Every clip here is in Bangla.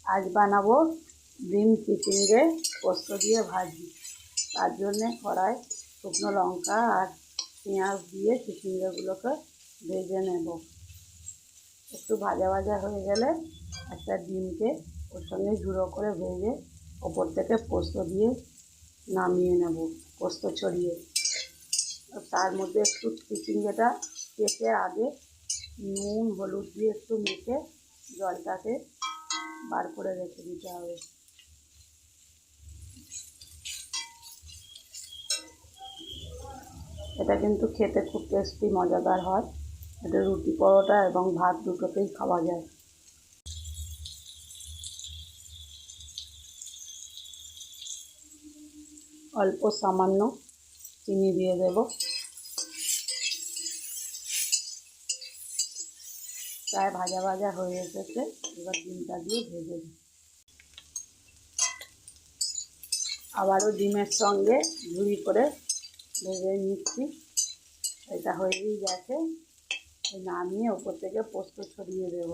আজ বানাবো ডিম চিচিঙ্গে পোস্ত দিয়ে ভাজি। তার জন্যে কড়াই শুকনো লঙ্কা আর পেঁয়াজ দিয়ে চিচিঙ্গেগুলোকে ভেজে নেব। একটু ভাজা ভাজা হয়ে গেলে একটা ডিমকে ওর সঙ্গে ঝুড়ো করে ভেজে ওপর থেকে পোস্ত দিয়ে নামিয়ে নেব, পোস্ত ছড়িয়ে। তার মধ্যে একটু চিচিঙ্গেটা কেটে আগে নুন হলুদ দিয়ে একটু মেখে জলটাকে বার করে রেখে দিতে হবে। এটা কিন্তু খেতে খুব টেস্টি মজাদার হয়। এটা রুটি পরোটা এবং ভাত দুটোতেই খাওয়া যায়। অল্প সামান্য চিনি দিয়ে দেব। প্রায় ভাজা ভাজা হয়ে এসেছে, এবার ডিমটা দিয়ে ভেজে দিই। আবারও ডিমের সঙ্গে ঝুড়ি করে ভেজে নিচ্ছি। এটা হয়েই গেছে, নামিয়ে ওপর থেকে পোস্ত ছড়িয়ে দেব।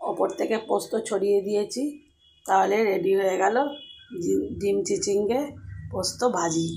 ওপর থেকে পোস্ত ছড়িয়ে দিয়েছি, তাহলে রেডি হয়ে গেল ডিম চিচিঙ্গে পোস্ত ভাজি।